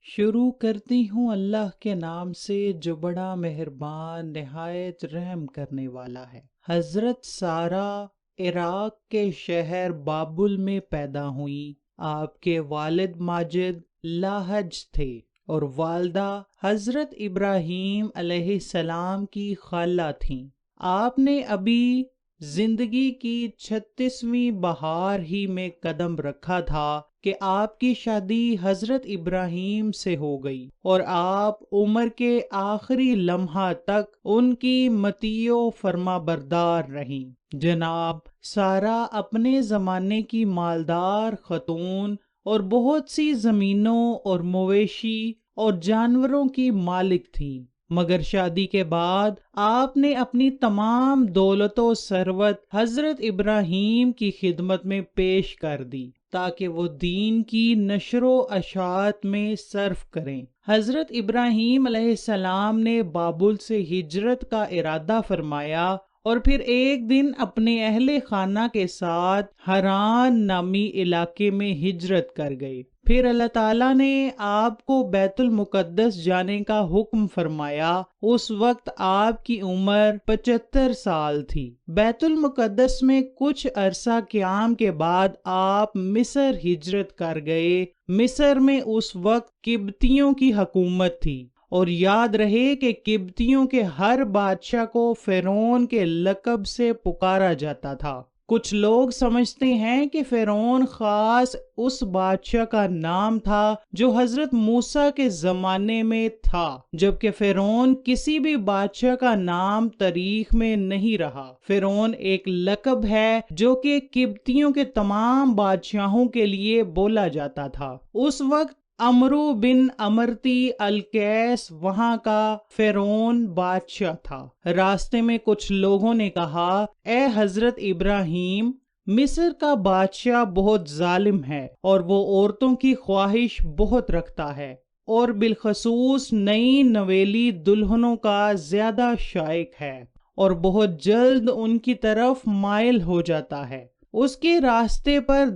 شروع کرتی ہوں اللہ کے نام سے جو بڑا مہربان نہایت رحم کرنے والا ہے۔ حضرت سارہ عراق کے شہر بابل میں پیدا ہوئیں۔ آپ کے والد ماجد لاحج تھے اور والدہ حضرت ابراہیم علیہ السلام کی خالہ تھیں۔ آپ نے ابھی زندگی کی 36ویں بہار ہی میں قدم رکھا تھا کہ آپ کی شادی حضرت ابراہیم سے ہو گئی اور آپ عمر کے آخری لمحہ تک ان کی مطیع و فرما بردار رہیں۔ جناب سارہ اپنے زمانے کی مالدار خاتون اور بہت سی زمینوں اور مویشی اور جانوروں کی مالک تھیں، مگر شادی کے بعد آپ نے اپنی تمام دولت و ثروت حضرت ابراہیم کی خدمت میں پیش کر دی تاکہ وہ دین کی نشر و اشاعت میں صرف کریں۔ حضرت ابراہیم علیہ السلام نے بابل سے ہجرت کا ارادہ فرمایا اور پھر ایک دن اپنے اہل خانہ کے ساتھ ہران نامی علاقے میں ہجرت کر گئے۔ پھر اللہ تعالیٰ نے آپ کو بیت المقدس جانے کا حکم فرمایا۔ اس وقت آپ کی عمر 75 سال تھی۔ بیت المقدس میں کچھ عرصہ قیام کے بعد آپ مصر ہجرت کر گئے۔ مصر میں اس وقت قبطیوں کی حکومت تھی اور یاد رہے کہ قبطیوں کے ہر بادشاہ کو فرعون کے لقب سے پکارا جاتا تھا۔ کچھ لوگ سمجھتے ہیں کہ فرعون خاص اس بادشاہ کا نام تھا جو حضرت موسیٰ کے زمانے میں تھا، جبکہ فرعون کسی بھی بادشاہ کا نام تاریخ میں نہیں رہا۔ فرعون ایک لقب ہے جو کہ قبطیوں کے تمام بادشاہوں کے لیے بولا جاتا تھا۔ اس وقت عمرو بن امرتی القیس وہاں کا فرعون بادشاہ تھا۔ راستے میں کچھ لوگوں نے کہا، اے حضرت ابراہیم، مصر کا بادشاہ بہت ظالم ہے اور وہ عورتوں کی خواہش بہت رکھتا ہے اور بالخصوص نئی نویلی دلہنوں کا زیادہ شائق ہے اور بہت جلد ان کی طرف مائل ہو جاتا ہے۔ اس کے راستے پر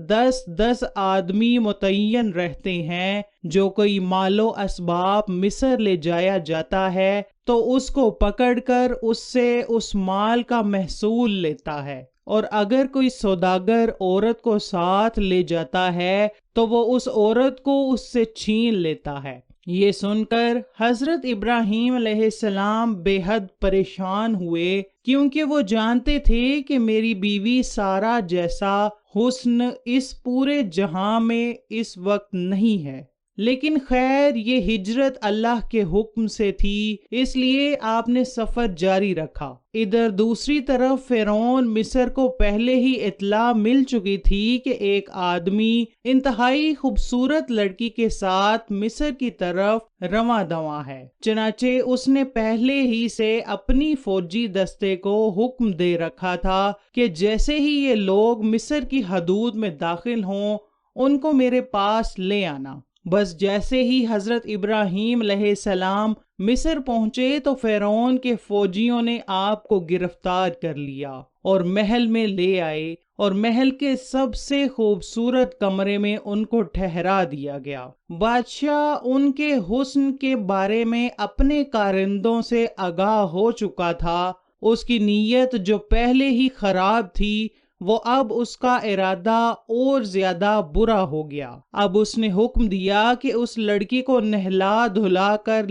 10 آدمی متعین رہتے ہیں۔ جو کوئی مال و اسباب مصر لے جایا جاتا ہے تو اس کو پکڑ کر اس سے اس مال کا محصول لیتا ہے، اور اگر کوئی سوداگر عورت کو ساتھ لے جاتا ہے تو وہ اس عورت کو اس سے چھین لیتا ہے۔ یہ سن کر حضرت ابراہیم علیہ السلام بے حد پریشان ہوئے، کیونکہ وہ جانتے تھے کہ میری بیوی سارہ جیسا حسن اس پورے جہاں میں اس وقت نہیں ہے۔ لیکن خیر، یہ ہجرت اللہ کے حکم سے تھی، اس لیے آپ نے سفر جاری رکھا۔ ادھر دوسری طرف فرعون مصر کو پہلے ہی اطلاع مل چکی تھی کہ ایک آدمی انتہائی خوبصورت لڑکی کے ساتھ مصر کی طرف رواں دواں ہے۔ چنانچہ اس نے پہلے ہی سے اپنی فوجی دستے کو حکم دے رکھا تھا کہ جیسے ہی یہ لوگ مصر کی حدود میں داخل ہوں ان کو میرے پاس لے آنا۔ بس جیسے ہی حضرت ابراہیم علیہ السلام مصر پہنچے تو فرعون کے فوجیوں نے آپ کو گرفتار کر لیا اور محل میں لے آئے، اور محل کے سب سے خوبصورت کمرے میں ان کو ٹھہرا دیا گیا۔ بادشاہ ان کے حسن کے بارے میں اپنے کارندوں سے آگاہ ہو چکا تھا۔ اس کی نیت جو پہلے ہی خراب تھی، وہ اب اس کا ارادہ اور زیادہ برا ہو گیا۔ اب اس نے حکم دیا کہ اس لڑکی کو نہلا دھلا کر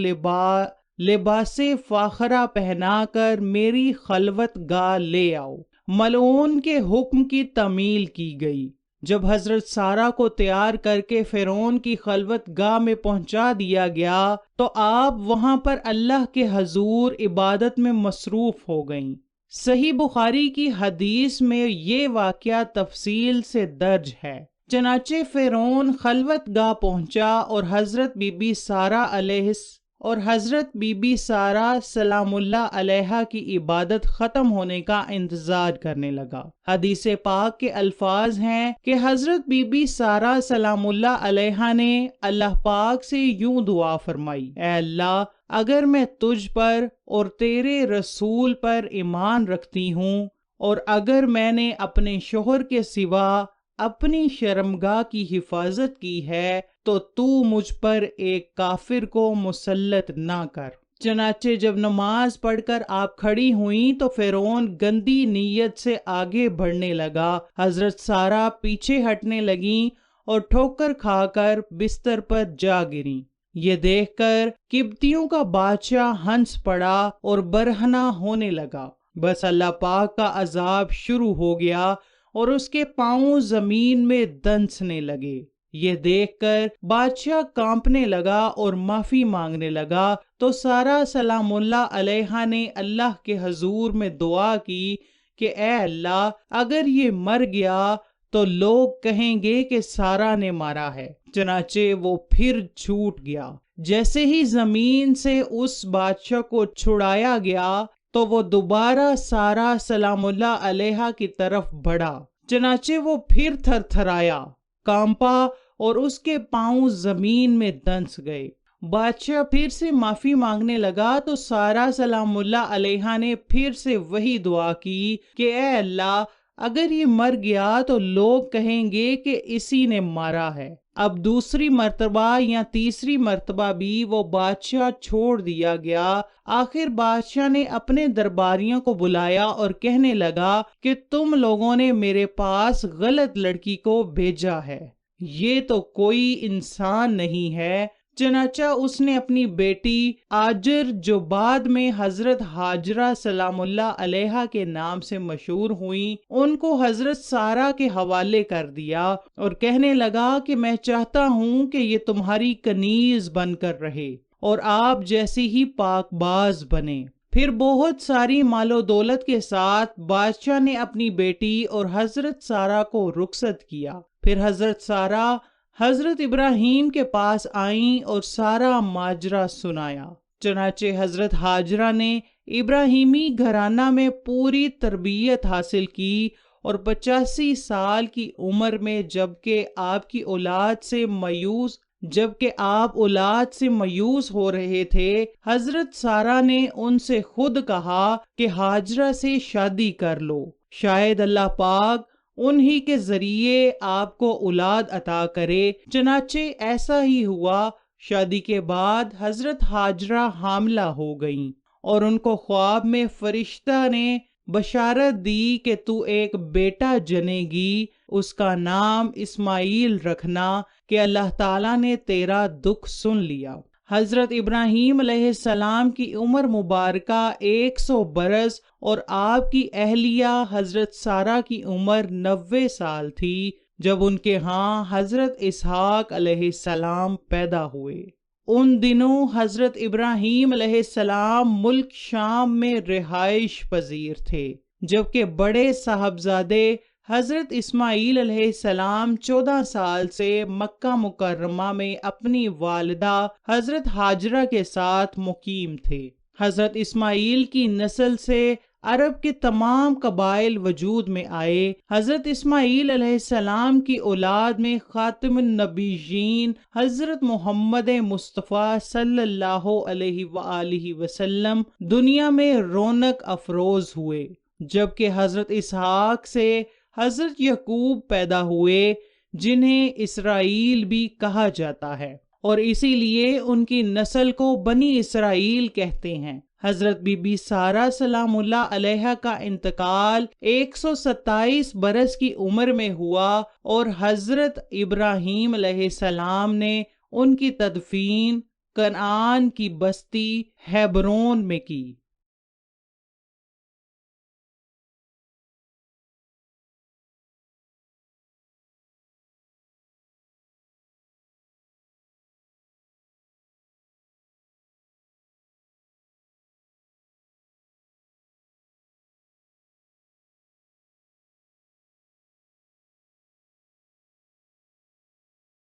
لباس فاخرہ پہنا کر میری خلوت گاہ لے آؤ۔ ملعون کے حکم کی تعمیل کی گئی۔ جب حضرت سارہ کو تیار کر کے فرعون کی خلوت گاہ میں پہنچا دیا گیا تو آپ وہاں پر اللہ کے حضور عبادت میں مصروف ہو گئیں۔ صحیح بخاری کی حدیث میں یہ واقعہ تفصیل سے درج ہے۔ چنانچہ فرعون خلوت گاہ پہنچا اور حضرت بی بی سارہ سلام اللہ علیہا کی عبادت ختم ہونے کا انتظار کرنے لگا۔ حدیث پاک کے الفاظ ہیں کہ حضرت بی بی سارہ سلام اللہ علیہا نے اللہ پاک سے یوں دعا فرمائی، اے اللہ، اگر میں تجھ پر اور تیرے رسول پر ایمان رکھتی ہوں، اور اگر میں نے اپنے شوہر کے سوا اپنی شرمگاہ کی حفاظت کی ہے تو تو مجھ پر ایک کافر کو مسلط نہ کر۔ چنانچہ جب نماز پڑھ کر آپ کھڑی ہوئیں تو فرعون گندی نیت سے آگے بڑھنے لگا۔ حضرت سارہ پیچھے ہٹنے لگیں اور ٹھوکر کھا کر بستر پر جا گریں۔ یہ دیکھ کر قبطیوں کا بادشاہ ہنس پڑا اور برہنہ ہونے لگا۔ بس اللہ پاک کا عذاب شروع ہو گیا اور اس کے پاؤں زمین میں دنسنے لگے۔ یہ دیکھ کر بادشاہ کانپنے لگا اور معافی مانگنے لگا، تو سارہ سلام اللہ علیہا نے اللہ کے حضور میں دعا کی کہ اے اللہ، اگر یہ مر گیا تو لوگ کہیں گے کہ سارہ نے مارا ہے۔ چنانچہ وہ پھر چھوٹ گیا۔ جیسے ہی زمین سے اس بادشاہ کو چھڑایا گیا تو وہ دوبارہ سارہ سلام اللہ علیہا کی طرف بڑھا۔ چنانچہ وہ پھر تھر تھرایا، کانپا اور اس کے پاؤں زمین میں دنس گئے۔ بادشاہ پھر سے معافی مانگنے لگا تو سارہ سلام اللہ علیہا نے پھر سے وہی دعا کی کہ اے اللہ، اگر یہ مر گیا تو لوگ کہیں گے کہ اسی نے مارا ہے۔ اب دوسری مرتبہ یا تیسری مرتبہ بھی وہ بادشاہ چھوڑ دیا گیا۔ آخر بادشاہ نے اپنے درباریوں کو بلایا اور کہنے لگا کہ تم لوگوں نے میرے پاس غلط لڑکی کو بھیجا ہے، یہ تو کوئی انسان نہیں ہے۔ چنانچہ اس نے اپنی بیٹی آجر، جو بعد میں حضرت ہاجرہ سلام اللہ علیہا کے نام سے مشہور ہوئیں، ان کو حضرت سارہ کے حوالے کر دیا اور کہنے لگا کہ میں چاہتا ہوں کہ یہ تمہاری کنیز بن کر رہے اور آپ جیسی ہی پاک باز بنے۔ پھر بہت ساری مال و دولت کے ساتھ بادشاہ نے اپنی بیٹی اور حضرت سارہ کو رخصت کیا۔ پھر حضرت سارہ حضرت ابراہیم کے پاس آئیں اور سارا ماجرا سنایا۔ چنانچہ حضرت ہاجرہ نے ابراہیمی گھرانہ میں پوری تربیت حاصل کی اور 85 سال کی عمر میں جبکہ آپ اولاد سے مایوس ہو رہے تھے، حضرت سارہ نے ان سے خود کہا کہ ہاجرہ سے شادی کر لو، شاید اللہ پاک انہی کے ذریعے آپ کو اولاد عطا کرے۔ چنانچہ ایسا ہی ہوا۔ شادی کے بعد حضرت ہاجرہ حاملہ ہو گئیں اور ان کو خواب میں فرشتہ نے بشارت دی کہ تو ایک بیٹا جنے گی، اس کا نام اسماعیل رکھنا کہ اللہ تعالیٰ نے تیرا دکھ سن لیا۔ حضرت ابراہیم علیہ السلام کی عمر مبارکہ 100 برس اور آپ کی اہلیہ حضرت سارہ کی عمر 90 سال تھی جب ان کے ہاں حضرت اسحاق علیہ السلام پیدا ہوئے۔ ان دنوں حضرت ابراہیم علیہ السلام ملک شام میں رہائش پذیر تھے، جبکہ بڑے صاحبزادے حضرت اسماعیل علیہ السلام 14 سال سے مکہ مکرمہ میں اپنی والدہ حضرت ہاجرہ کے ساتھ مقیم تھے۔ حضرت اسماعیل کی نسل سے عرب کے تمام قبائل وجود میں آئے۔ حضرت اسماعیل علیہ السلام کی اولاد میں خاتم النبیین حضرت محمد مصطفیٰ صلی اللہ علیہ وآلہ وسلم دنیا میں رونق افروز ہوئے، جبکہ حضرت اسحاق سے حضرت یعقوب پیدا ہوئے جنہیں اسرائیل بھی کہا جاتا ہے، اور اسی لیے ان کی نسل کو بنی اسرائیل کہتے ہیں۔ حضرت بی بی سارہ سلام اللہ علیہا کا انتقال 127 برس کی عمر میں ہوا اور حضرت ابراہیم علیہ السلام نے ان کی تدفین کنعان کی بستی ہیبرون میں کی۔